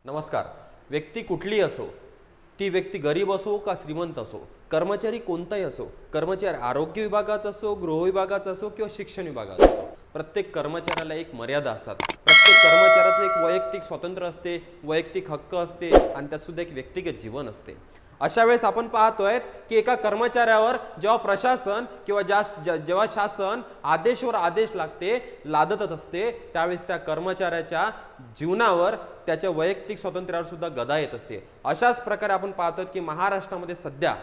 नमस्कार. व्यक्ती कुठली असो, ती व्यक्ती गरीब असो का श्रीमंत असो, कर्मचारी कोणताही असो, कर्मचारी आरोग्य विभागात असो, गृह विभागात असो किंवा शिक्षण विभागात असो, प्रत्येक कर्मचाऱ्याला एक मर्यादा असतात. प्रत्येक कर्मचाऱ्याचं एक वैयक्तिक स्वातंत्र्य असते, वैयक्तिक हक्क असते आणि त्यात सुद्धा एक व्यक्तिगत जीवन असते. अशा वेळेस आपण पाहतोय की एका कर्मचाऱ्यावर जेव्हा प्रशासन किंवा जेव्हा शासन आदेशवर आदेश लादत असते त्यावेळेस त्या कर्मचाऱ्याच्या जीवनावर त्याच्या वैयक्तिक स्वातंत्र्यावर सुद्धा गदा येत असते. अशाच प्रकारे आपण पाहतोय की महाराष्ट्रामध्ये सध्या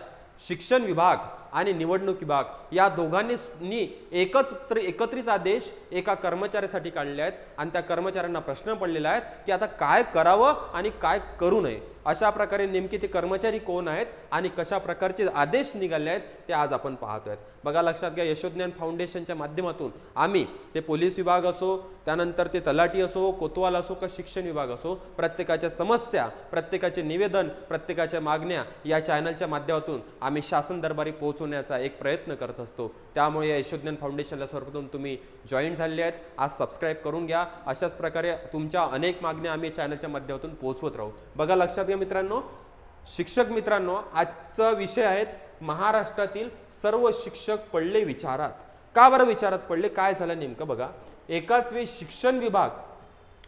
शिक्षण विभाग आणि निवडणूक विभाग या दोघांनी एकत्रित आदेश एका कर्मचाऱ्यासाठी काढले आहेत आणि त्या कर्मचाऱ्यांना प्रश्न पडलेला आहे की आता काय करावं आणि काय करू नये. अशा प्रकारे नेमके ते कर्मचारी कोण आहेत आणि कशा प्रकारचे आदेश निघाले आहेत ते आज आपण पाहतोय. बघा, लक्षात घ्या, यशोज्ञान फाउंडेशनच्या माध्यमातून आम्ही ते पोलीस विभाग असो, त्यानंतर ते तलाठी असो, कोतवाल असो का शिक्षण विभाग असो, प्रत्येकाच्या समस्या, प्रत्येकाचे निवेदन, प्रत्येकाच्या मागण्या या चॅनलच्या माध्यमातून आम्ही शासन दरबारी पोहोचवण्याचा एक प्रयत्न करत असतो. त्यामुळे या यशोज्ञान फाउंडेशनला सर्वप्रथम तुम्ही जॉईन झालेले आहेत, आज सबस्क्राईब करून घ्या. अशाच प्रकारे तुमच्या अनेक मागण्या आम्ही चॅनलच्या माध्यमातून पोहोचवत राहू. बघा, लक्षात घ्या मित्रांनो, शिक्षक मित्रांनो, आजचा विषय आहे महाराष्ट्रातील सर्व शिक्षक पडले विचारात. का बरं विचारात पडले, काय झालं नेमकं? बघा, एकाच वेळी शिक्षण विभाग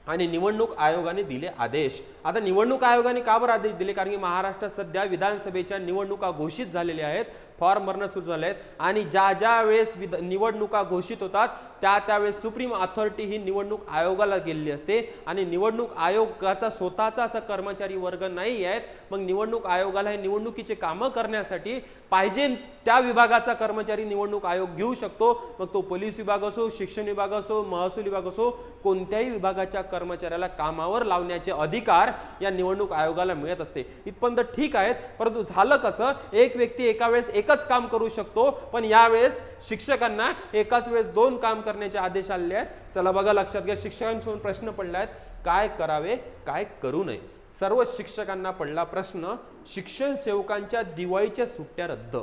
आणि निवडणूक आयोगाने दिले आदेश. आता निवडणूक आयोगाने का बरं आदेश दिले? कारण की महाराष्ट्रात सध्या विधानसभेच्या निवडणुका घोषित झालेल्या आहेत, फॉर्म भरणं सुरू झाले आहेत आणि ज्या वेळेस निवडणुका घोषित होतात त्यावेळेस सुप्रीम अथॉरिटी ही निवडणूक आयोगाला गेलेली असते आणि निवडणूक आयोगाचा स्वतःचा असा कर्मचारी वर्ग नाही आहेत. मग निवडणूक आयोगाला हे निवडणुकीचे कामं करण्यासाठी पाहिजे त्या विभागाचा कर्मचारी निवडणूक आयोग घेऊ शकतो. मग तो पोलीस विभाग असो, शिक्षण विभाग असो, महसूल विभाग असो, कोणत्याही विभागाच्या कर्मचाऱ्याला कामावर लावण्याचे अधिकार या निवडणूक आयोगाला मिळत असते. इथपर्यंत ठीक आहेत, परंतु झालं कसं, एक व्यक्ती एका वेळेस एकच काम करू शकतो, पण यावेळेस शिक्षकांना एकाच वेळेस दोन काम करण्याचे आदेश आले आहेत. चला बघा, लक्षात घ्या, शिक्षकांसमोर प्रश्न पडला आहे, काय करावे काय करू नये. सर्व शिक्षकांना पडला प्रश्न, शिक्षण सेवकांच्या दिवाळीच्या सुट्ट्या रद्द.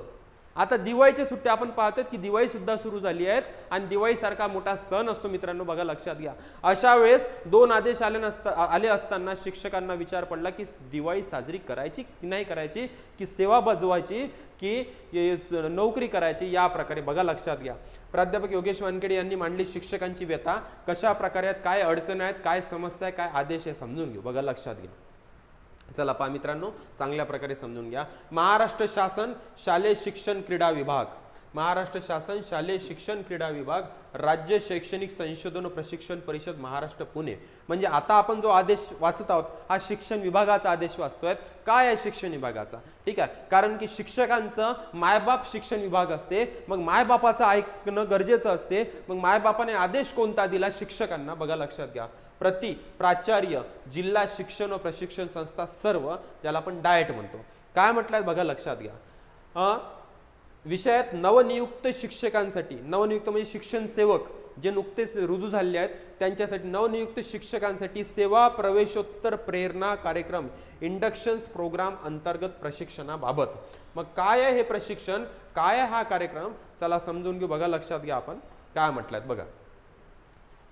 आता दिवाळीच्या सुट्ट्या आपण पाहतोय की दिवाळी सुद्धा सुरू झाली आहेत आणि दिवाळी सारखा मोठा सण असतो मित्रांनो. बघा, लक्षात घ्या, अशा वेळेस दोन आदेश आले असताना शिक्षकांना विचार पडला की दिवाळी साजरी करायची की नाही करायची, की सेवा बजवायची की नोकरी करायची, या प्रकारे. बघा, लक्षात घ्या, प्राध्यापक योगेश वानखेडे यांनी मांडली शिक्षकांची व्यथा. कशा प्रकारे आहेत, काय अडचण आहेत, काय समस्या आहे, काय आदेश आहे, समजून घेऊ. बघा, लक्षात घ्या, चला पहा मित्रांनो, चांगल्या प्रकारे समजून घ्या. महाराष्ट्र शासन शालेय शिक्षण क्रीडा विभाग, महाराष्ट्र शासन शालेय शिक्षण क्रीडा विभाग, राज्य शैक्षणिक संशोधन व प्रशिक्षण परिषद महाराष्ट्र पुणे. म्हणजे आता आपण जो आदेश वाचत आहोत हा शिक्षण विभागाचा आदेश वाचतोय. काय आहे शिक्षण विभागाचा? ठीक आहे, कारण की शिक्षकांचं मायबाप शिक्षण विभाग असते, मग मायबापाचं ऐकणं गरजेचं असते. मग मायबापाने आदेश कोणता दिला शिक्षकांना? बघा, लक्षात घ्या, प्रति प्राचार्य जिल्हा शिक्षण व प्रशिक्षण संस्था सर्व, ज्याला आपण डाएट म्हणतो. काय म्हटलंय? बघा, लक्षात घ्या, विषयात नवनियुक्त शिक्षकांसाठी, नवनियुक्त म्हणजे शिक्षण सेवक जे नुकतेच रुजू झाले आहेत त्यांच्यासाठी, नवनियुक्त शिक्षकांसाठी सेवा प्रवेशोत्तर प्रेरणा कार्यक्रम इंडक्शन्स प्रोग्राम अंतर्गत प्रशिक्षणाबाबत. मग काय आहे हे प्रशिक्षण, काय आहे हा कार्यक्रम, चला समजून घेऊ. बघा, लक्षात घ्या, आपण काय म्हटलं बघा,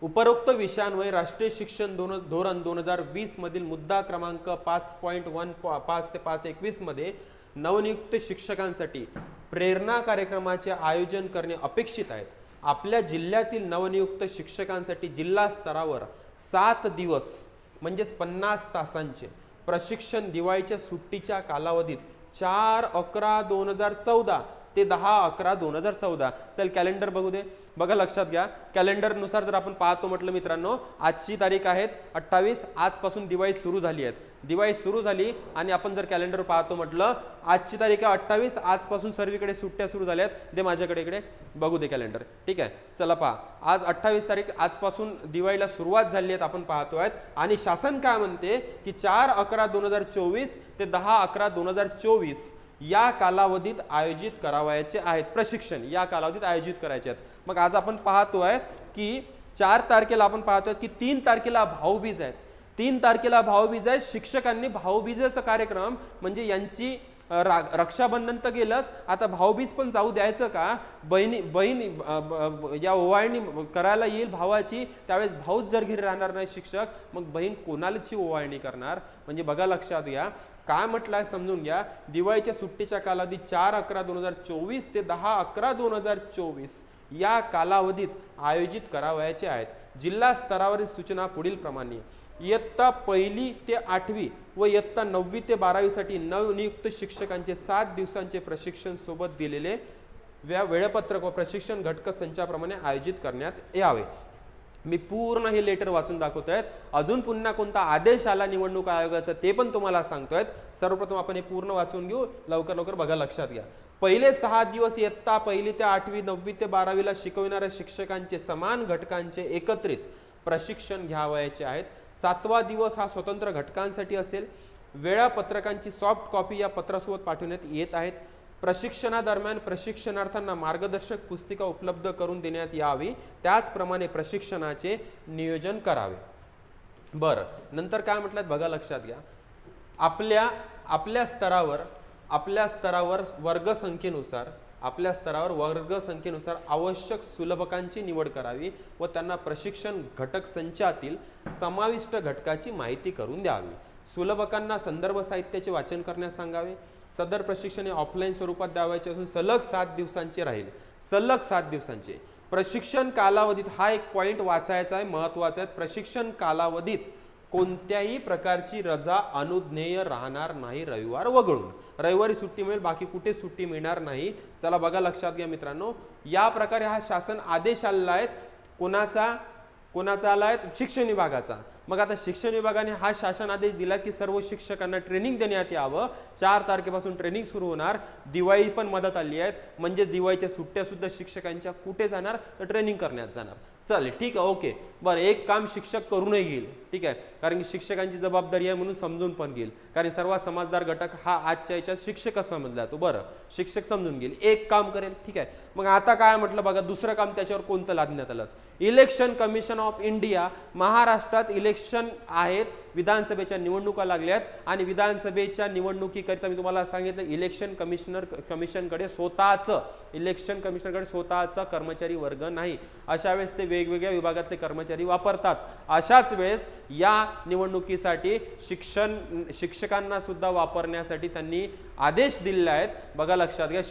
उपरोक्त विषयांवर राष्ट्रीय शिक्षण धोरण 2020 मधील मुद्दा क्रमांक 5.15 ते 5.21 मध्ये नवनियुक्त शिक्षकांसाठी प्रेरणा कार्यक्रमाचे आयोजन करणे अपेक्षित आहे. आपल्या जिल्ह्यातील नवनियुक्त शिक्षकांसाठी जिल्हा स्तरावर 7 दिवस म्हणजेच 50 तासांचे प्रशिक्षण दिवाळीच्या सुट्टीच्या कालावधीत 4/11/2014 ते 10/11/2014. चल कॅलेंडर बघू दे. बघा, लक्षात घ्या, कॅलेंडर नुसार जर आपण पाहतो म्हटलं मित्रांनो, आजची तारीख आहे 28, आजपासून दिवाळी सुरू झाली आहे. दिवाळी सुरू झाली आणि आपण जर कॅलेंडर पाहतो म्हटलं, आजची तारीख आहे 28, आजपासून सर्वीकडे सुट्ट्या सुरू झाल्यात. दे माझ्याकडे, इकडे बघू दे कॅलेंडर. ठीक आहे, चला पहा, आज 28 तारीख, आजपासून दिवाळीला सुरुवात झाली आहे आपण पाहतोय. आणि शासन काय म्हणते की 4/11/2024 ते 10/11/2024 या कालावधीत आयोजित करावयाचे आहेत प्रशिक्षण, या कालावधीत आयोजित करायचे आहेत. मग आज आपण पाहतोय की 4 तारखेला आपण पाहतोय की 3 तारखेला भाऊबीज आहेत. 3 तारखेला भाऊबीज आहे. शिक्षकांनी भाऊबीजेचा कार्यक्रम म्हणजे यांची रक्षाबंधन तर गेलंच, आता भाऊबीज पण जाऊ द्यायचं का? बहीण या ओवाळणी करायला येईल भावाची, त्यावेळेस भाऊच जर घरी राहणार नाही शिक्षक, मग बहीण कोणालाची ओवाळणी करणार? म्हणजे बघा लक्षात घ्या काय म्हटलंय समजून घ्या. दिवाळीच्या सुट्टीच्या कालावधी 4/11/2024 ते 10/11/2024 या कालावधीत आयोजित करावयाचे आहेत. जिल्हा स्तरावरील सूचना पुढील प्रमाणे. इयत्ता 1ली ते 8वी व इयत्ता 9वी ते 12वी साठी नवनियुक्त शिक्षकांचे 7 दिवसांचे प्रशिक्षण सोबत दिलेले वेळापत्रक व प्रशिक्षण घटक संचाप्रमाणे आयोजित करण्यात यावे. मी पूर्ण हे लेटर वाचून दाखवतोय. अजून पुन्हा कोणता आदेश आला निवडणूक आयोगाचा ते पण तुम्हाला सांगतोय. सर्वप्रथम आपण हे पूर्ण वाचून घेऊ. लवकर लवकर बघा, लक्षात घ्या. पहिले 6 दिवस इयत्ता 1ली ते 8वी 9वी ते 12वीला शिकविणाऱ्या शिक्षकांचे समान घटकांचे एकत्रित प्रशिक्षण घ्यावयाचे आहेत. 7वा दिवस हा स्वतंत्र घटकांसाठी असेल. वेळापत्रकांची सॉफ्ट कॉपी या पत्रासोबत पाठवण्यात येत आहेत. प्रशिक्षणादरम्यान प्रशिक्षणार्थींना मार्गदर्शक पुस्तिका उपलब्ध करून देण्यात यावी. त्याचप्रमाणे प्रशिक्षणाचे नियोजन करावे. बरं, नंतर काय म्हटलं बघा, लक्षात घ्या. आपल्या स्तरावर वर्गसंख्येनुसार आवश्यक सुलभकांची निवड करावी व त्यांना प्रशिक्षण घटक संचातील समाविष्ट घटकाची माहिती करून द्यावी. सुलभकांना संदर्भ साहित्याचे वाचन करण्यास सांगावे. सदर प्रशिक्षण ऑफलाईन स्वरूपात द्यावायचे असून सलग 7 दिवसांचे राहील. सलग 7 दिवसांचे प्रशिक्षण कालावधीत, हा एक पॉइंट वाचायचा आहे, महत्वाचा आहे. प्रशिक्षण कालावधीत कोणत्याही प्रकारची रजा अनुज्ञेय राहणार नाही, रविवार वगळून. रविवारी सुट्टी मिळेल, बाकी कुठे सुट्टी मिळणार नाही. चला बघा, लक्षात घ्या मित्रांनो. या प्रकारे हा शासन आदेश आलेला आहे. कोणाचा आला आहे? शिक्षण विभागाचा. मग आता शिक्षण विभागाने हा शासन आदेश दिला की सर्व शिक्षकांना ट्रेनिंग देण्यात यावं. 4 तारखेपासून ट्रेनिंग सुरू होणार. दिवाळी पण मदत आली आहे, म्हणजे दिवाळीच्या सुट्ट्या सुद्धा शिक्षकांच्या कुठे जाणार? तर ट्रेनिंग करण्यात जाणार. चालेल, ठीक आहे, ओके. बरं, एक काम शिक्षक करूनही घेईल, ठीक आहे, कारण की शिक्षकांची जबाबदारी आहे म्हणून समजून पण घेईल, कारण सर्वात समजदार घटक हा आजच्या याच्यात शिक्षक समजला जातो. बरं, शिक्षक समजून घेईल, एक काम करेल, ठीक आहे. मग आता काय म्हटलं बघा, दुसरं काम त्याच्यावर कोणतं लादण्यात आलं? Election commission of India. महाराष्ट्रात इलेक्शन आहेत, विधानसभेच्या निवडणुका लागल्यात आणि विधानसभेच्या निवडणुकीकरिता मी तुम्हाला सांगितलं इलेक्शन कमिशनकडे स्वतःचा कर्मचारी वर्ग नाही. अशा वेळेस ते वेगवेगळ्या विभागातले कर्मचारी वापरतात. अशाच वेळेस या निवडणुकीसाठी शिक्षकांना सुद्धा वापरण्यासाठी त्यांनी आदेश दिले आहेत. बघा, लक्षात घ्या,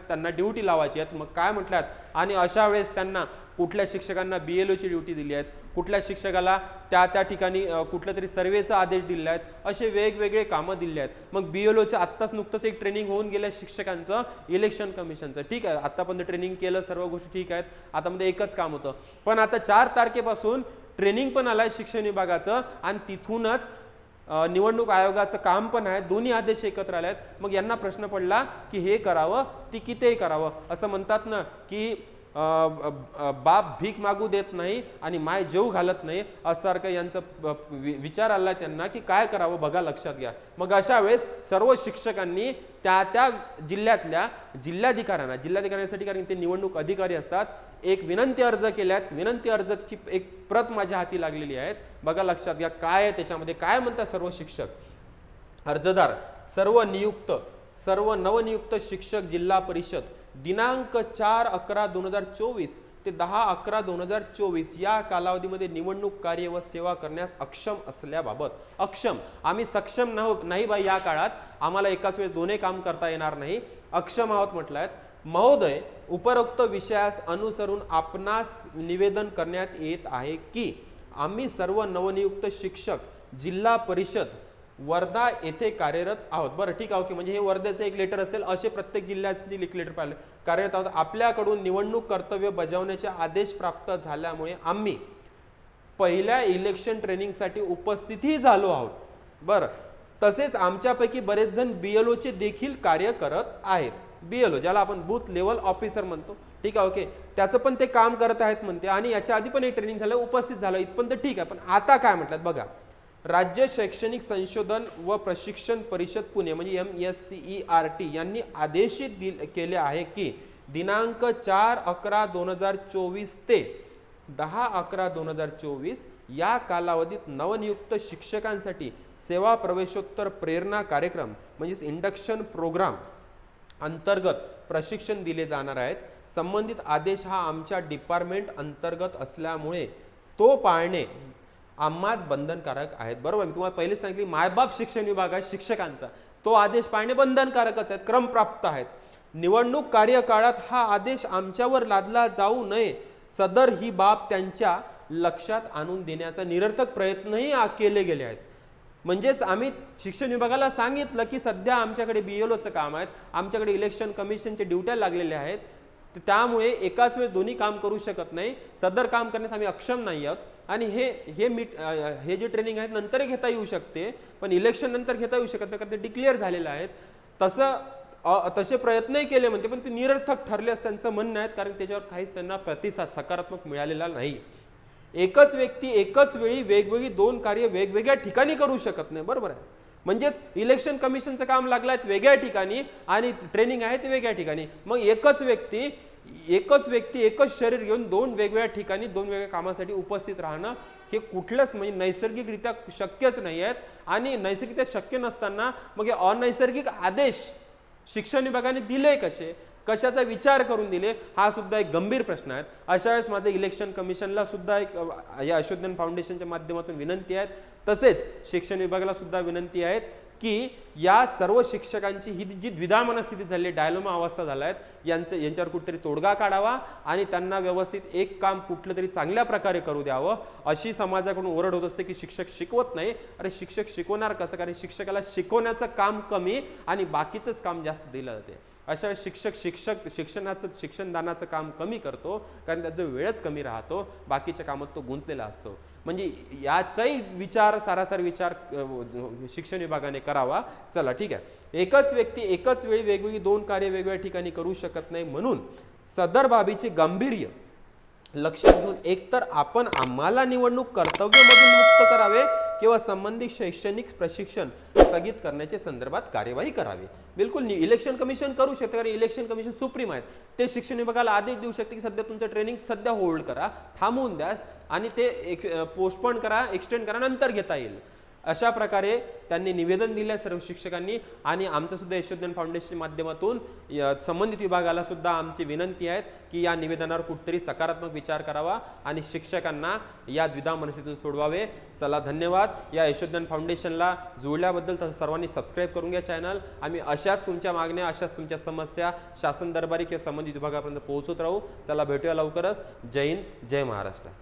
त्यांना ड्युटी लावायची आहेत. मग काय म्हटल्यात? आणि अशा वेळेस त्यांना कुठल्या शिक्षकांना BLO ची ड्युटी दिली आहेत, कुठल्या शिक्षकाला त्या ठिकाणी कुठल्या तरी सर्वेचा आदेश दिला आहेत, असे वेगवेगळे कामं दिले आहेत. मग BLOचं आत्ताच नुकतंच एक ट्रेनिंग होऊन गेलं शिक्षकांचं, इलेक्शन कमिशनचं, ठीक आहे. आतापर्यंत ट्रेनिंग केलं, सर्व गोष्टी ठीक आहेत. आता मध्ये एकच काम होतं, पण आता 4 तारखेपासून ट्रेनिंग पण आलंय शिक्षण विभागाचं आणि तिथूनच निवडणूक आयोगाचं काम पण आहे. दोन्ही आदेश एकत्र आले आहेत. मग यांना प्रश्न पडला की हे करावं ती कितीही करावं. असं म्हणतात ना की बाप भीक मागू देत नाही आणि माय जेव घालत नाही, असं यांचं विचार आला त्यांना की काय करावं. बघा, लक्षात घ्या. मग अशा वेळेस सर्व शिक्षकांनी त्या जिल्ह्यातल्या जिल्हाधिकाऱ्यांसाठी, कारण ते निवडणूक अधिकारी असतात, एक विनंती अर्ज केल्यात. विनंती अर्जाची एक प्रत माझ्या हाती लागलेली आहे. बघा, लक्षात घ्या काय आहे त्याच्यामध्ये. काय म्हणतात सर्व शिक्षक अर्जदार? सर्व नवनियुक्त शिक्षक जिल्हा परिषद दिनांक 4/11/2024 ते 10/11/2024 या कालावधीमध्ये निवडणूक कार्य व सेवा करण्यास अक्षम असल्याबाबत. अक्षम, आम्ही सक्षम नाही बाई, या काळात आम्हाला एकाच वेळेस दोन्ही काम करता येणार नाही, अक्षम आहोत म्हटलाय. महोदय, उपरोक्त विषयास अनुसरून आपणास निवेदन करण्यात येत आहे की आम्ही सर्व नवनियुक्त शिक्षक जिल्हा परिषद वर्धा येथे कार्यरत आहोत. बरं, ठीक आहे, ओके. म्हणजे हे वर्ध्याचं एक लेटर असेल, असे प्रत्येक जिल्ह्यातील एक लेटर पाहिलं. कार्यरत आहोत. आपल्याकडून निवडणूक कर्तव्य बजावण्याचे आदेश प्राप्त झाल्यामुळे आम्ही पहिल्या इलेक्शन ट्रेनिंगसाठी उपस्थितही झालो आहोत. बरं, तसेच आमच्यापैकी बरेच जण BLO चे देखील कार्य करत आहेत. BLO ज्याला आपण बूथ लेवल ऑफिसर म्हणतो, ठीक आहे, ओके, त्याचं पण ते काम करत आहेत म्हणते. आणि याच्या आधी पण एक ट्रेनिंग झालं, उपस्थित झालं, इथपर्यंत ठीक आहे. पण आता काय म्हटलं बघा, राज्य शैक्षणिक संशोधन व प्रशिक्षण परिषद पुणे म्हणजे MSCERT यांनी आदेशित केले आहे की दिनांक 4/11/2024 ते 10/11/2024 या कालावधीत नवनियुक्त शिक्षकांसाठी सेवा प्रवेशोत्तर प्रेरणा कार्यक्रम म्हणजेच इंडक्शन प्रोग्राम अंतर्गत प्रशिक्षण दिले जाणार आहेत. संबंधित आदेश हा आमच्या डिपार्टमेंट अंतर्गत असल्यामुळे तो पाळणे आम्हाच बंधनकारक आहेत. बरोबर, मी तुम्हाला पहिले सांगितले मायबाप शिक्षण विभाग आहे शिक्षकांचा, तो आदेश पाळणे बंधनकारकच आहेत, क्रमप्राप्त आहेत. निवडणूक कार्यकाळात हा आदेश आमच्यावर लादला जाऊ नये, सदर ही बाब त्यांच्या लक्षात आणून देण्याचा निरर्थक प्रयत्नही केले गेले आहेत. म्हणजेच आम्ही शिक्षण विभागाला सांगितलं की सध्या आमच्याकडे BLOचं काम आहेत, आमच्याकडे इलेक्शन कमिशनचे ड्युट्या लागलेल्या आहेत, त्यामुळे एकाच वेळेस दोन्ही काम करू शकत नाही, सदर काम करण्यास आम्ही अक्षम नाही आहोत आणि हे जे ट्रेनिंग आहे नंतर घेता येऊ शकते, पण इलेक्शन नंतर घेता येऊ शकत नाही कारण ते डिक्लेअर झालेलं आहे. तसे प्रयत्नही केले म्हणते, पण ते निरर्थक ठरले असं त्यांचं म्हणणं आहे, कारण त्याच्यावर काहीच त्यांना प्रतिसाद सकारात्मक मिळालेला नाही. एकच व्यक्ती एकाच वेळी वेगवेगळी दोन कार्य वेगवेगळ्या ठिकाणी करू शकत नाही. बरोबर आहे, म्हणजेच इलेक्शन कमिशनचं काम लागलं आहे वेगळ्या ठिकाणी आणि ट्रेनिंग आहे ते वेगळ्या ठिकाणी. मग एकच व्यक्ती एकच शरीर घेऊन दोन वेगवेगळ्या ठिकाणी दोन वेगळ्या कामासाठी उपस्थित राहणं हे कुठलंच म्हणजे नैसर्गिकरित्या शक्यच नाही आहेत. आणि नैसर्गिकरित्या शक्य नसताना मग हे अनैसर्गिक आदेश शिक्षण विभागाने दिले कसे, कशाचा विचार करून दिले, हा सुद्धा एक गंभीर प्रश्न आहे. अशा वेळेस माझे इलेक्शन कमिशनला सुद्धा एक या यशोधन फाउंडेशनच्या माध्यमातून विनंती आहे, तसेच शिक्षण विभागाला सुद्धा विनंती आहे की या सर्व शिक्षकांची ही जी द्विधा मनस्थिती झाली, डायलोमा अवस्था झाल्या आहेत, यांच्यावर कुठेतरी तोडगा काढावा आणि त्यांना व्यवस्थित एक काम कुठलं तरी चांगल्या प्रकारे करू द्यावं. अशी समाजाकडून ओरड होत असते की शिक्षक शिकवत नाही. अरे शिक्षक शिकवणार कसं, कारण शिक्षकाला शिकवण्याचं काम कमी आणि बाकीचंच काम जास्त दिलं जाते. अशा शिक्षणदानाचं काम कमी करतो कारण त्याचा वेळच कमी राहतो, बाकीच्या कामात तो गुंतलेला असतो. म्हणजे याचाही विचार सारासार विचार शिक्षण विभागाने करावा. चला ठीक आहे, एकच व्यक्ती एकाच वेळी वेगवेगळी दोन कार्य वेगवेगळ्या ठिकाणी करू शकत नाही, म्हणून सदर बाबीचे गांभीर्य लक्षात घेऊन एकतर आपण आम्हाला निवडणूक कर्तव्यामधून मुक्त करावे किंवा संबंधित शैक्षणिक प्रशिक्षण स्थगित करण्याच्या संदर्भात कार्यवाही करावी. बिलकुल इलेक्शन कमिशन करू शकते, कारण इलेक्शन कमिशन सुप्रीम आहेत, ते शिक्षण विभागाला आदेश देऊ शकते की सध्या तुमचं ट्रेनिंग सध्या होल्ड करा, थांबवून द्या आणि ते पोस्टपोन करा, एक्सटेंड करा, नंतर घेता येईल. अशा प्रकारे त्यांनी निवेदन दिले सर्व शिक्षकांनी. आणि आमचं सुद्धा यशोधन फाउंडेशनच्या माध्यमातून संबंधित विभागाला सुद्धा आमची विनंती आहे की या निवेदनावर कुठेतरी सकारात्मक विचार करावा आणि शिक्षकांना या द्विधा मनस्थितीतून सोडवावे. चला धन्यवाद. या यशोधन फाउंडेशनला जोडल्याबद्दल तसं सर्वांनी सबस्क्राईब करून घ्या चॅनल. आम्ही अशाच तुमच्या मागण्या, अशाच तुमच्या समस्या शासन दरबारी किंवा संबंधित विभागापर्यंत पोहोचत राहू. चला भेटूया लवकरच. जय हिंद, जय महाराष्ट्र.